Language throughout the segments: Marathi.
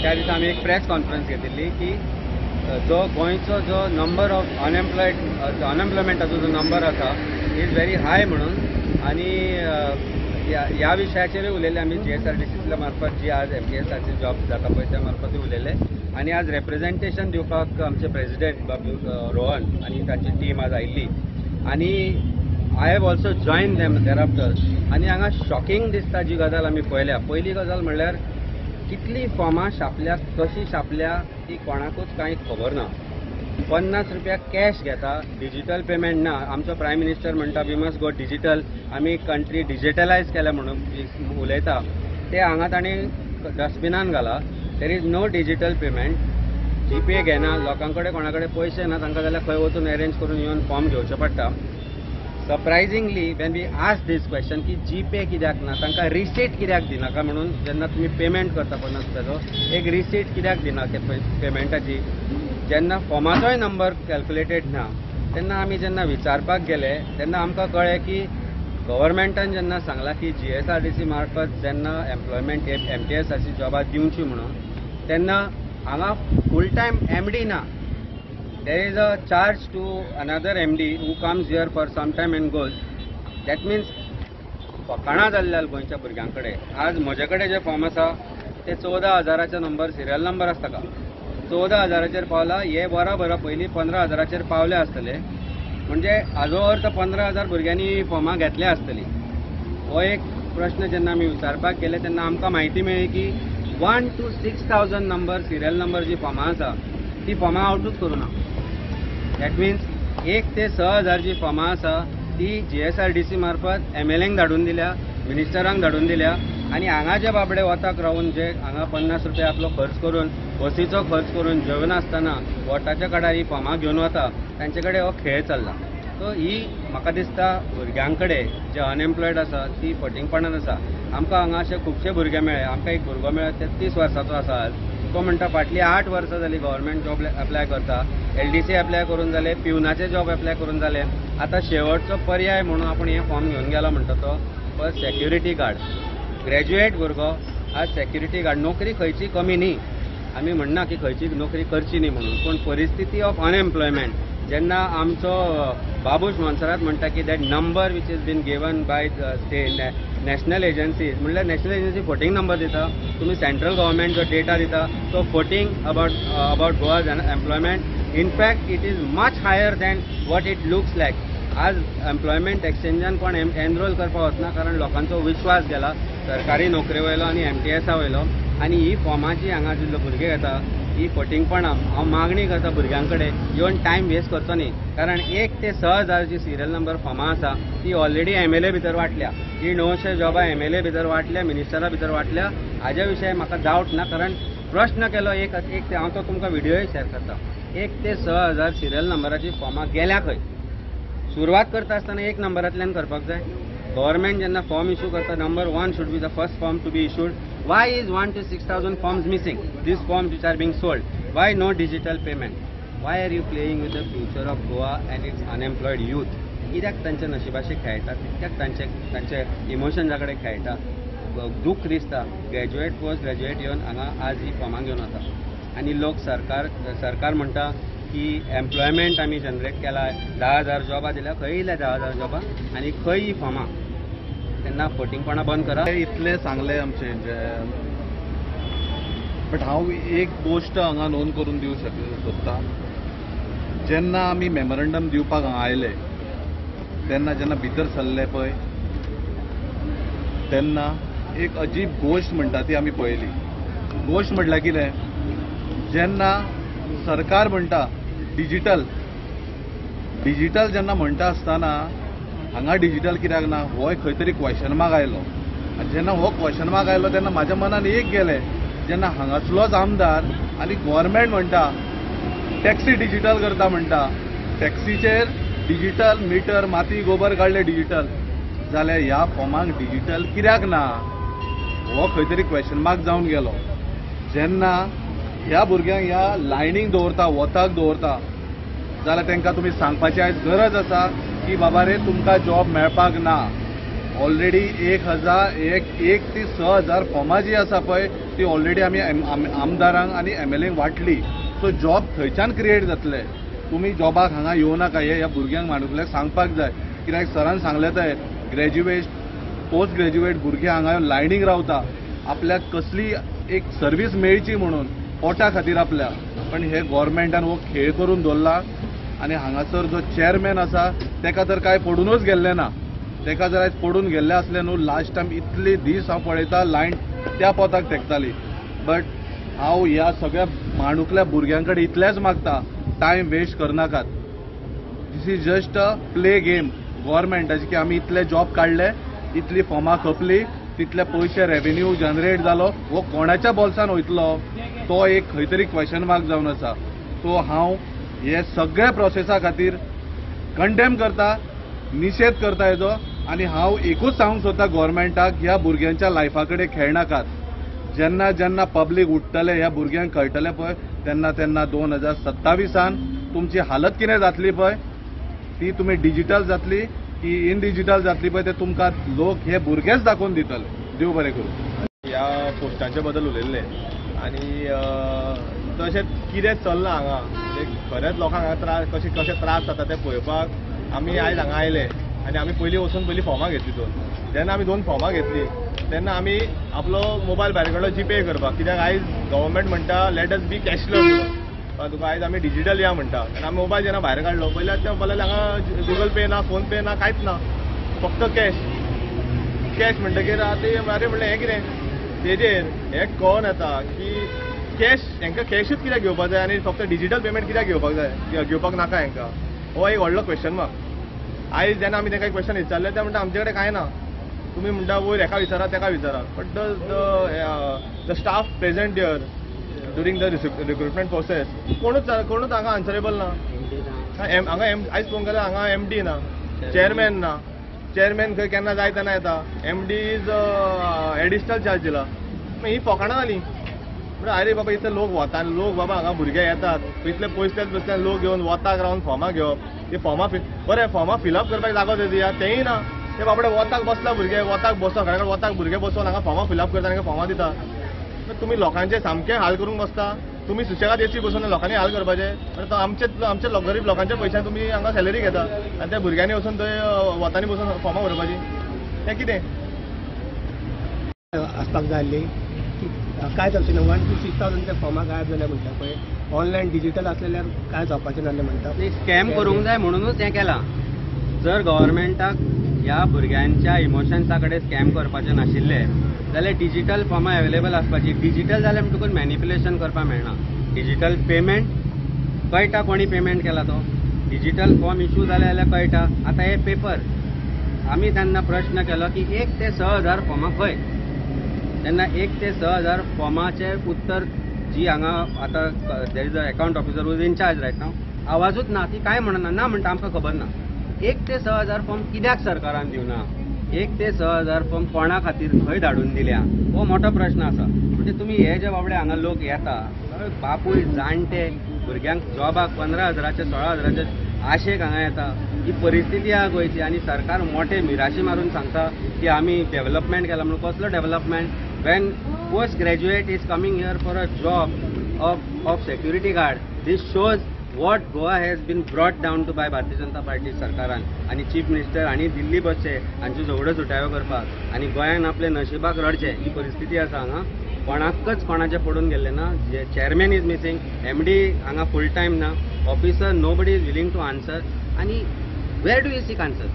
त्या दिसा आमी एक प्रेस कॉन्फरन्स घेतिल्ली की जो गोंयचो जो नंबर ऑफ अनएम्प्लॉयमेंटाचो जो नंबर आसा इज व्हेरी हाय म्हणून आनी ह्या विशयाचेर उलयले आमी GSRTCतल्या मार्फत जी आज MTSRचे जॉब जाता पळय त्या मार्फत उलयले आनी आज रेप्रेजेंटेशन दिवपाक आमचे प्रेसिडेंट बाबू रोहन आनी तांची टीम आज आयिल्ली आनी I have also join them there after आनी हांगा शॉकिंग दिसता जी गजाल आमी पळयल्या. पयली गजाल म्हणल्यार कितली फॉर्मां छापल्या कशी छापल्या ती कोणाकूच कांय खबर ना. 50 रुपया कॅश घेता, डिजिटल पेमेंट ना. आमचो प्रायम मिनिस्टर म्हणटा वी मस्ट गो डिजिटल, आमी कंट्री डिजिटलायज केल्या म्हणून उलयता ते हांगा ताणी डस्टबिनान घाला. There is no digital payment, GPay घेना, लोकां कडेन कोणा कडेन पयशे ना तांकां जाल्यार खंय वचून अरेंज करून येवन फॉर्म घेवचो पडटा. Surprisingly when we ask this question की जीपे कित्याक ना, तांकां रिसीट कित्याक दिनाका म्हणून जेन्ना तुमी पेमेंट करता 50 रुपयाचो एक रिसीट कित्याक दिना पेमेंटाची. जेन्ना फॉर्माचोय नंबर कॅल्क्युलेटेड ना तेन्ना आमी जेन्ना विचारपाक गेले तेन्ना आमकां कळ्ळें की गव्हर्मेंटान जेन्ना सांगलां की GSRTC मार्फत जेन्ना एम्प्लॉयमेंट MTSRची जॉबां दिवची म्हणून तेन्ना हांगा फूल टायम MD ना. There is a charge to another MD who comes here for some time and goes. That means फकाणां जाल्ल्या गोंयच्या भुरग्यां कडेन आज म्हजे कडेन जे फॉर्म आसा ते 14,000चे नंबर सिरियल नंबर आसता का 14,000चेर पावला. हे बरा पयलीं 15,000चेर पावले आसतले म्हणजे हाजो अर्थ 15,000 भुरग्यांनी फॉर्मां घेतले आसतली. हो एक प्रश्न जेन्ना आमी विचारपाक गेले तेन्ना आमकां म्हायती मेळ्ळी की 1 to 6,000 नंबर सिरियल नंबर जी फॉर्मां आसा ती फॉर्मां आवटूच करूं ना. दॅट मिन्स 1 ते 6,000 जी फॉर्मां आसा ती GSRTC मार्फत MLAंक धाडून दिल्या, मिनिस्टरांक धाडून दिल्या आनी हांगा जे बाबडे वताक रावून जे हांगा 50 रुपया आपलो खर्च करून बसीचो खर्च करून जेवनासतना वोटाच्या काळार ही फॉर्मां घेवन वता तांचे कडेन हो खेळ चल्ला. सो ही म्हाका दिसता भुरग्यां कडेन जे अनएम्प्लॉयड आसा ती फटींगपणान आसा. आमकां हांगा अशे खुबशे भुरगे मेळ्ळे. आमकां एक भुरगो मेळ्ळो 33 वर्सांचो आसा आज. तो म्हणटा फाटली 8 वर्सां जाली गव्हर्मेंट जॉब एप्लाय करता, LDC एप्लाय करून जाले, पिवनाचे जॉब एप्लाय करून जाले, आतां शेवटचो पर्याय म्हणून आपण हे फॉर्म घेवन गेला म्हणटा तो फर्स्ट सेक्युरिटी गार्ड. ग्रॅज्युएट भुरगो आज सेक्युरिटी गार्ड. नोकरी खंयची कमी न्ही, आमी म्हणना की खंयची नोकरी करची न्ही म्हणून, पूण परिस्थिती ऑफ अनएम्प्लॉयमेंट जेन्ना आमचो बाबूश मोन्सरात म्हणटा की that number which is been given by national agencies म्हणल्यार नॅशनल एजन्सी फोटींग नंबर दिता, तुम्ही सेंट्रल गव्हर्मेंट जो डेटा दिता तो फोटींग about Goa's employment. In fact it is much higher than what it looks like. आज एम्प्लॉयमेंट एक्सचेंजान कोण एनरोल करपाक वचना कारण लोकांचो विश्वास गेला सरकारी नोकरी वयलो आनी MTSा वयलो. आनी ही फॉर्माची हांगा जिल्लो भुरगे घेता ही फटींगपणां हांव मागणी करता भुरग्यां कडेन येवन टायम वेस्ट करचो न्ही. कारण 1 ते 6,000 जी सिरियल नंबर फॉर्मां आसा ती ऑलरेडी MLA भितर वाटल्या. ही 900 जॉबां MLA भितर वाटल्या, मिनिस्टरा भितर वाटल्या. हाज्या विशयी म्हाका डावट ना कारण प्रश्न केलो एक ते हांव तो तुमकां व्हिडियोय शेअर करता. 1 ते 6,000 सिरियल नंबराची फॉर्मां गेल्या खंय. सुरवात करता आसतना 1 नंबरांतल्यान करपाक जाय. गव्हर्मेंट जेन्ना फॉर्म इश्यू करता number 1 should be the first form to be issued. Why is 1 to 6,000 forms missing? These forms which are being sold. Why no digital payment? Why are you playing with the future of Goa and its unemployed youth? कित्याक तांच्या नशिबाशी खेळटा, कित्याक तांचे इमोशन्सा कडेन खेळटा. दूख दिसता. ग्रॅज्युएट पोस्ट ग्रॅज्युएट येवन हांगा आज ही फॉर्मां घेवन वता आनी लोक सरकार म्हणटा की एम्प्लॉयमेंट आमी जनरेट केला, 10,000 जॉबां दिल्या. खंय येयल्या 10,000 जॉबां आनी खंय ही फॉर्मां. तेन्ना फटींगपणां बंद करा. इतले सांगले आमचे बट हांव एक गोश्ट हांगा नोंद करून दिवंक सोदता. जेन्ना आमी मेमोरंडम दिवपाक हांगा आयले तेन्ना जेन्ना भितर सरले पळय तेन्ना एक अजीब गोश्ट म्हणटा ती आमी पळयली. गोश्ट म्हटल्यार कितें, जेन्ना सरकार म्हणटा डिजिटल जेन्ना म्हणटा आसतना हांगा डिजिटल कित्याक ना हो खंय तरी क्वेश्चन मार्क आयलो. आनी जेन्ना हो क्वेश्चन मार्क आयलो तेन्ना म्हाज्या मनान एक गेलें, जेन्ना हांगासलोच आमदार आनी गव्हर्मेंट म्हणटा टॅक्सी डिजिटल करता म्हणटा, टॅक्सीचेर डिजिटल मिटर माती गोबर काडले डिजिटल, जाल्यार ह्या फॉर्माक डिजिटल कित्याक ना हो खंय तरी क्वेश्चन मार्क जावन गेलो. जेन्ना ह्या भुरग्यांक ह्या लायनीक दवरता, वताक दवरता, जाल्यार तांकां तुमी सांगपाची आयज गरज आसा की बाबा रे तुमकां जॉब मेळपाक ना. ऑलरेडी 1 ते 6,000 फॉर्मां जी आसा पळय ती ऑलरेडी आमी आमदारांक आनी MLAंक वाटली. सो जॉब थंयच्यान क्रिएट जातले. तुमी जॉबाक हांगा येवं नाका हे ह्या भुरग्यांक माणूसल्याक सांगपाक जाय. कित्याक सरान सांगलें थंय ग्रॅज्युएट पोस्ट ग्रॅज्युएट भुरगे हांगा लायनीक रावता आपल्याक कसली एक सर्वीस मेळची म्हणून पोटा खातीर आपल्या. पण हे गोव्हर्मेंटान हो खेळ करून दवरला आनी हांगासर जो चेअरमॅन आसा तेका तर काय पडूनच गेल्लें ना. तेका जर आयज पडून गेल्लें असलें न्हू लास्ट टायम इतले दीस हांव पळयता लायन त्या पोताक तेंकताली. बट हांव ह्या सगळ्या माणूकल्या भुरग्यां कडेन इतलेंच मागता टायम वेस्ट करनाकात. This is just a play game गोव्हर्मेंटाची की आमी इतले जॉब काडले इतली फॉर्मां खपली तितले पयशे रेव्हेन्यू जनरेट जालो वो कोणाच्या बोल्सान वयतलो तो एक खंय तरी क्वेश्चन मार्क जावन आसा. सो हांव हे सगळ्या प्रोसेसा खातीर कंडेम करता निशेध करता हेजो आनी हांव एकूच सांगूंक सोदता गोव्हर्मेंटाक ह्या भुरग्यांच्या लायफा कडेन खेळनाकात. जेन्ना जेन्ना पब्लीक उठतले ह्या भुरग्यांक कळटलें पळय तेन्ना तेन्ना 2027 तुमची हालत कितें जातली पळय ती तुमी डिजिटल जातली की इन डिजिटल जातली पळय ते तुमकां लोक हे भुरगेच दाखोवन दितले. देव बरें करूं. ह्या पोस्टांचे बद्दल उलयल्ले आनी तशेंच कितें चल्लां हांगा म्हणजे खरेंच लोकांक हांगा कशे त्रास जाता ते पळोवपाक आमी आयज हांगा आयले आनी आमी पयलीं फॉर्मां घेतली दोन. जेन्ना आमी 2 फॉर्मां घेतली तेन्ना आमी आपलो मोबायल भायर काडलो जीपे करपाक. कित्याक आयज गव्हर्मेंट म्हणटा लेट अस बी कॅशलेस. तुका आयज आमी डिजिटल या म्हणटा आनी आमी मोबायल जेन्ना भायर काडलो पयल्या तें पळयलें हांगा गुगल पे ना फोन पे ना कांयच ना फक्त कॅश म्हणटकीर आतां अरे म्हणलें हें कितें तेजेर हें कळोन येता की हांकां कॅशूच कित्याक घेवपाक जाय आनी फक्त डिजिटल पेमेंट कित्याक घेवपाक नाका हांकां. हो एक व्हडलो क्वेश्चन मार्क. आयज जेन्ना आमी ताका क्वेश्चन विचारले ते म्हणटा आमचे कडेन कांय ना. तुमी म्हणटा वयर हेका विचारा तेका विचारा. But the staff present here during the recruitment process कोणूच हांगा आन्सरेबल ना. हांगा आयज पळोवंक गेल्यार हांगा MD ना चेअरमॅन ना. चेअरमॅन खंय केन्ना जाय तेन्ना येता. MD इज एडिशनल चार्ज दिला. ही फकाणां जालीं. म्हणजे अरे बाबा इतले लोक वता लोक बाबा हांगा भुरगे येतात इतले पयसल्यान लोक घेवन वताक रावन फॉर्मां घेवप. ते फॉर्मां बरें फॉर्मां फिलअप करपाक जागो दिया तेंय ना. ते बाबडे वताक बसला भुरगे वताक बसता घरा वताक भुरगे बसोन हांगा फॉर्मां फिलअप करता तांकां फॉर्मां दिता. तुमी लोकांचे सामकें हाल करून बसता. तुमी सुशेगाद एसी बसून लोकांनी हाल करपाचे. आमचे गरीब लोकांच्या पयशांनी तुमी हांगा सॅलरी घेता आनी त्या भुरग्यांनी वचून थंय वतांनी बसून फॉर्मां भरपाची. तें कितें आसपाक जाय आसली काय जावचें ना. 1,6,000 ते फॉर्मां गायब जाल्या म्हणटा पळय. ऑनलायन डिजिटल आसलेल्यार काय जावपाचें नासलें म्हणटा. स्कॅम करूंक जाय म्हणूनच हें केलां. जर गव्हर्मेंटाक ह्या भुरग्यांच्या इमोशन्सा कडेन स्कॅम करपाचें नाशिल्लें जाल्यार डिजिटल फॉर्मां अवेलेबल आसपाची. डिजिटल जाल्यार तुका मॅनिप्युलेशन करपाक मेळना. डिजिटल पेमेंट कळटा कोणी पेमेंट केला तो. डिजिटल फॉर्म इश्यू जाले जाल्यार कळटा. आतां हे पेपर आमी तेन्ना प्रश्न केलो की 1 ते 6,000 फॉर्मां खंय. तेन्ना 1 ते 6,000 फॉर्माचे उत्तर जी हांगा आतां there is a account officer who's in charge right नाव आवाजूच ना. ती काय म्हणना ना म्हणटा आमकां खबर ना. 1 ते 6,000 फॉर्म कित्याक सरकारान दिवना. 1 ते 6,000 फॉर्म कोणा खातीर खंय धाडून दिल्या हो मोठो प्रश्न आसा. म्हणजे तुमी हे जे बाबडे हांगा लोक येता बापूय जाणटे भुरग्यांक जॉबाक 15,000चे 16,000चे आशेक हांगा येता. ही परिस्थिती आहा गोंयची आनी सरकार मोठे मिराशी मारून सांगता की आमी डेव्हलपमेंट केला म्हणून. कसलो development when post graduate is coming here for a job of security guard. This shows what Goa has been brought down to by Bharatiya Janata Party सरकारान आनी चीफ मिनिस्टर आनी दिल्ली बसचे हांच्यो झगड्यो सुटाव्यो करपाक आनी गोंयान आपले नशिबाक रडचे. ही परिस्थिती आसा हांगा. कोणाकच कोणाचे पडून गेल्ले ना. Chairman is missing. MD हांगा फूल टायम ना. Officer nobody is willing to answer. आनी where do you seek answer.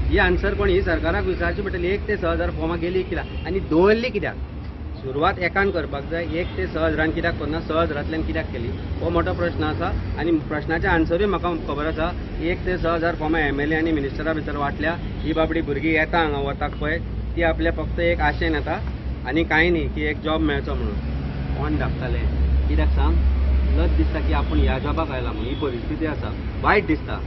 ही आन्सर कोण ही सरकाराक विचारची पडटली. 1 ते 6,000 फॉर्मां गेली कित्याक आनी दवरली कित्याक. सुरवात एकान करपाक जाय. 1 ते 6,000 कित्याक करना 6,000तल्यान कित्याक केली हो मोठो प्रश्न आसा. आनी प्रश्नाचे आन्सरूय म्हाका खबर आसा. 1 ते 6,000 फॉर्मां MLA आनी मिनिस्टरा भितर वाटल्या. ही बाबडी भुरगीं येता हांगा वताक पळय ती आपल्या फक्त एक आशेन येता आनी कांय न्ही की एक जॉब मेळचो म्हणून. कोण धाकताले कित्याक सांग. लज दिसता की आपूण ह्या जॉबाक आयला म्हणून. ही परिस्थिती आसा. वायट दिसता.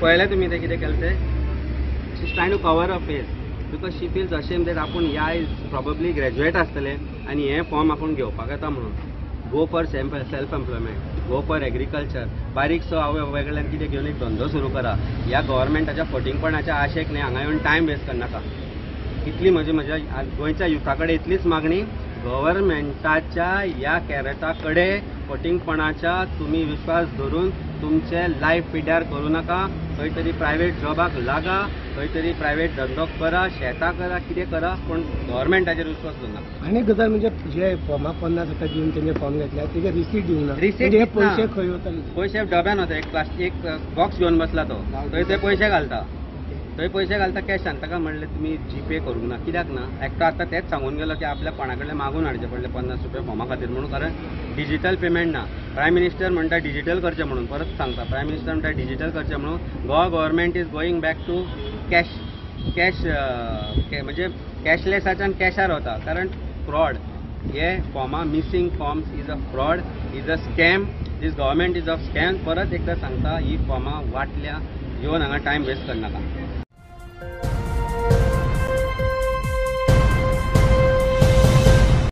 पळयलें तुमी तें कितें केलें तें. She is trying to cover a face because she feels ashamed that आपूण ह्या इज प्रॉबेबली ग्रॅज्युएट आसतले आनी हे फॉर्म आपूण घेवपाक येता म्हणून. Go for self employment. Go for agriculture. बारीकसो हांव वेगळ्यान कितें घेवन एक धंदो सुरू करा. ह्या गव्हर्मेंटाच्या फटींगपणाच्या आशेक न्ही हांगा येवन टायम वेस्ट करनाका. इतली म्हज्या गोंयच्या युथा कडेन इतलीच मागणी. गव्हर्नमेंटाच्या या कॅरेटाकडे फटींगपणाच्या तुम्ही विश्वास धरून तुमचे लायफ पिड्यार करू नका. खंय तरी प्रायव्हेट जॉबाक लागा, खंय तरी प्रायव्हेट धंदो करा, शेतां करा, कितें करा, पण गव्हर्नमेंटाचेर विश्वास दवरू नका. आनी गजाल म्हणजे जे फॉर्माक 50,000 दिवन तेणे फॉर्म घेतल्या तेजे रिसीट दिवं ना. रिसीट म्हणजे हे दितना. पयशे खंय वतले? पयशे डब्यान वता. एक प्लास्टीक बॉक्स घेवन बसला तो, थंय ते पयशे घालता, थंय पयशे घालता कॅशान. ताका म्हणलें तुमी जीपे करूंक ना. कित्याक ना? एकटो आतां तेच सांगून गेलो की आपल्या कोणा कडल्यान मागून हाडचे पडले 50 रुपया फॉर्मा खातीर म्हणून, कारण डिजिटल पेमेंट ना. प्रायम मिनिस्टर म्हणटा डिजिटल करचें म्हणून. परत सांगता, प्रायम मिनिस्टर म्हणटा डिजिटल करचें म्हणून. Goa government is going back to cash म्हणजे कॅशलेसाच्यान कॅशार वता. कारण फ्रॉड हे फॉर्मा missing forms is a fraud, is a scam. This government is of scam. परत एकदा सांगता, ही फॉर्मा वाटल्या, येवन हांगा टायम वेस्ट करनाका.